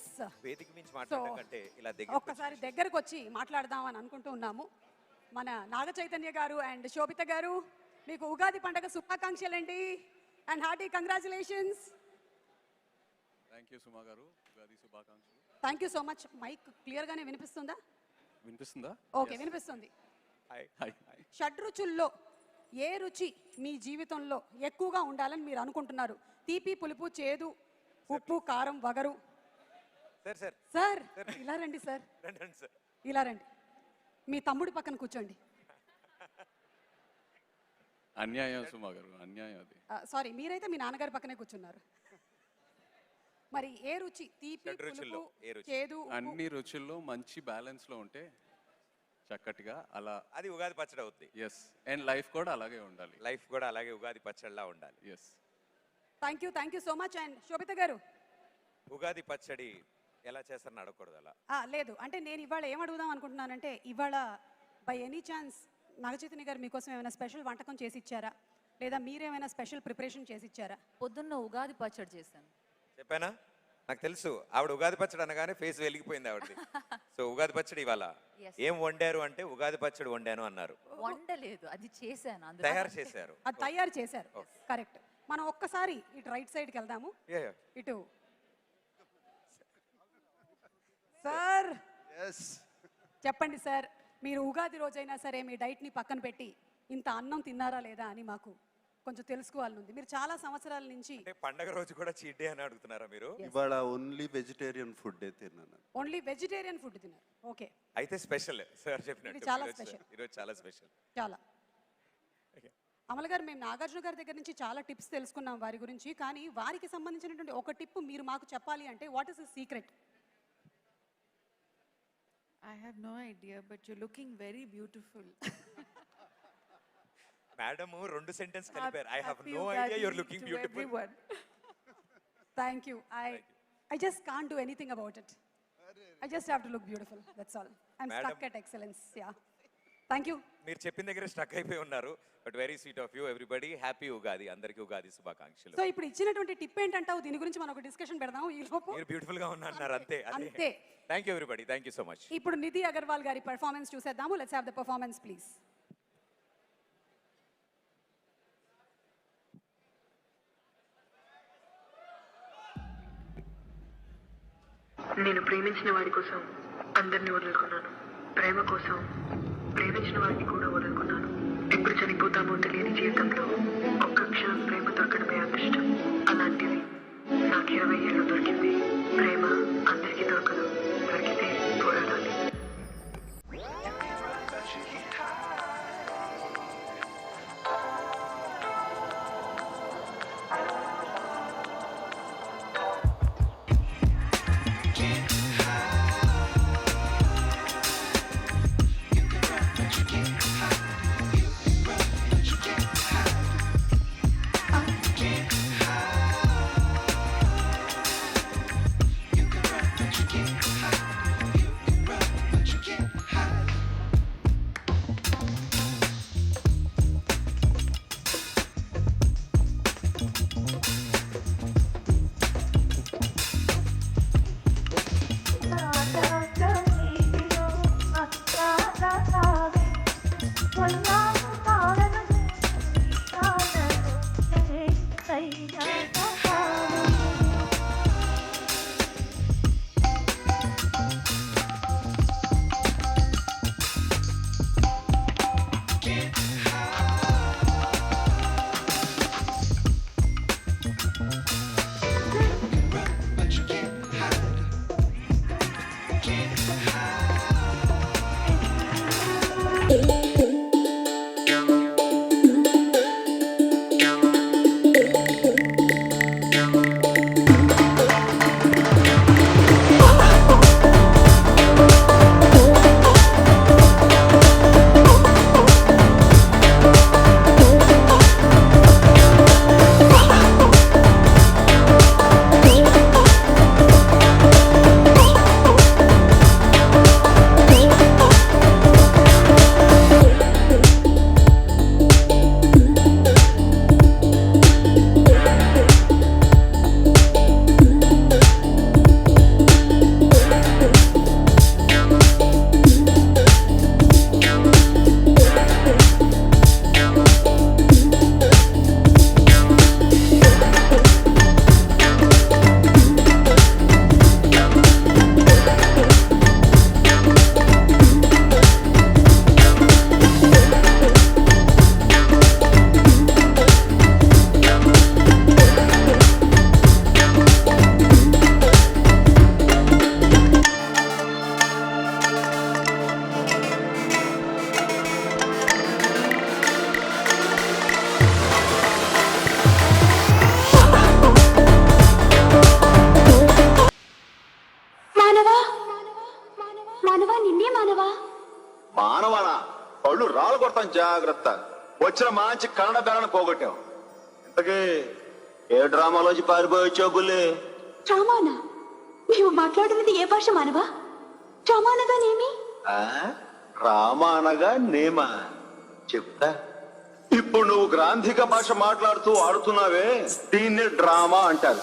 Yes వేదిక మించి so మాట్లాడడం కంటే ఇలా దగ్గర ఒక్కసారి దగ్గరకు వచ్చి మాట్లాడదాం అని అనుకుంటూ ఉన్నాము. మన నాగ చైతన్య గారు అండ్ శోభిత గారు, మీకు ఉగాది పండుగ శుభాకాంక్షలండి and hearty congratulations. Thank you Suma గారు, ఉగాది శుభాకాంక్షలు. Thank you so much. Mike క్లియర్గానే వినిపిస్తుందా? వినిపిస్తుందా? ఓకే, వినిపిస్తుంది. Hi hi. షడ్రుచుల్లో ఏ రుచి మీ జీవితంలో ఎక్కువగా ఉండాలని మీరు అనుకుంటున్నారు? తీపి, పులుపు, చేదు, ఉప్పు, కారం, వగరు. సార్ సార్ ఇలా రండి సార్, రండి సార్. ఇలా రండి. మీ తమ్ముడి పక్కన కూర్చోండి. అన్యాయం సుమా గారు, అన్యాయం అది. సారీ, మీరైతే మీ నాన్నగారి పక్కనే కూర్చున్నారు. మరి ఏ రుచి? తీపి, షడ్రుచుల్లో పులుపు, ఏ రుచి? చేదు, ఉప్పు. అన్ని రుచుల్లో మంచి బ్యాలెన్స్ లో ఉంటే చక్కటిగా అలా. అది ఉగాది పచ్చడి అవుద్ది. ఎస్, అండ్ లైఫ్ కూడా అలాగే ఉండాలి. లైఫ్ కూడా అలాగే ఉగాది పచ్చడిలా ఉండాలి. Yes. Thank you so much. And Shobhita గారు, ఉగాది పచ్చడి ఎలా చేస్తారని అడగకూడదు అలా. లేదు అంటే నేను ఇవాళ ఏం అడుగుదాం అనుకుంటున్నానంటే, ఇవాళ బై ఎనీ ఛాన్స్ నాగచైతన్య గారు మీకోసం ఏమైనా స్పెషల్ వంటకం చేసి ఇచ్చారా, లేదా మీరేమైనా స్పెషల్ ప్రిపరేషన్ చేసి ఇచ్చారా? పొద్దున్న ఉగాది పచ్చడి చేశాను. చెప్పానా? నాకు తెలుసు ఆవిడ ఉగాది పచ్చడి అనగానే ఫేస్ వెలిగిపోయింది ఆవిడది. సో ఉగాది పచ్చడి ఇవాళ Yes. ఏం వండారు అంటే ఉగాది పచ్చడి వండాను అన్నారు. వండలేదు, అది చేశాను. తయారు చేశారు. అది తయారు చేశారు. కరెక్ట్. మనం ఒక్కసారి ఇటు రైట్ సైడ్కి వెళ్దాము. ఇటు సార్ చెప్పండి సార్, మీరు ఉగాది రోజైనా సరే మీ డైట్ని పక్కన పెట్టి ఇంత అన్నం తిన్నారా లేదా అని మాకు కొంచెం తెలుసుకోవాలని ఉంది. మీరు చాలా సంవత్సరాల నుంచి అంటే పండగ రోజు కూడా చీట్ డే అని అడుగుతున్నారా మీరు? ఇవాళ ఓన్లీ వెజిటేరియన్ ఫుడ్ తిన్నాను. ఓన్లీ వెజిటేరియన్ ఫుడ్ తిన్నారు. ఓకే, అయితే స్పెషల్ సార్ చెప్పినట్టు ఇది చాలా స్పెషల్. ఈరోజు చాలా స్పెషల్. చాలా. అమల గారు, మేము నాగార్జున గారి దగ్గర నుంచి చాలా టిప్స్ తెలుసుకున్నాం వారి గురించి, కానీ వారికి సంబంధించినటువంటి ఒక టిప్ మీరు మాకు చెప్పాలి అంటే what is the secret? I have no idea, but you're looking very beautiful. Madam రెండు సెంటెన్స్ కలిపారు. I have Happy no Ugadi idea your looking to beautiful. everyone. Thank you. I just can't do anything about it. I just have to look beautiful. That's all. I'm Madam. stuck at excellence. Yeah. Thank you. మీరు చెప్పిన దగ్గర stuck అయిపోయి ఉన్నారు. But very sweet of you. Everybody happy Ugadi. అందరికీ ఉగాది శుభాకాంక్షలు. So ఇప్పుడు ఇచ్చినటువంటి tip ఏంటంటావు? దీని గురించి మనం ఒక డిస్కషన్ పెడదాం ఈ లోపు. మీరు బ్యూటిఫుల్ గా ఉన్నారు అంతే. అంతే. Thank you everybody. Thank you so much. ఇప్పుడు నిధి అగర్వాల్ గారి పర్ఫార్మెన్స్ చూసేద్దాము. Let's have the performance please. నేను ప్రేమించిన వాడి కోసం అందరినీ వదులుకున్నాను. ప్రేమ కోసం ప్రేమించిన వాడిని కూడా వదులుకున్నాను. ఎప్పుడు చనిపోతామో తెలియని జీవితంలో ఒక్క క్షణం ప్రేమ దొరకడమే అదృష్టం. అలాంటిది నాకు 20 ఏళ్ళు దొరికింది. ప్రేమ అందరికీ దొరకదు, దొరికితే పోరాడాలి. మానవా? మానవానా? పళ్ళు రాళ్ళు కొడతాం జాగ్రత్త. వచ్చిన మంచి కన్నడ బేరను పోగొట్టావు. ఇంతకీ ఏ డ్రామాలోంచి పారిపోయొచ్చావు బుల్లి? డ్రామానా? నీవు మాట్లాడినది ఏ భాష మానవా? డ్రామానగానేమి? రామా అనగా నేమా? చెప్తా. ఇప్పుడు నువ్వు గ్రాంధిక భాష మాట్లాడుతూ ఆడుతున్నావే, దీన్ని డ్రామా అంటారు.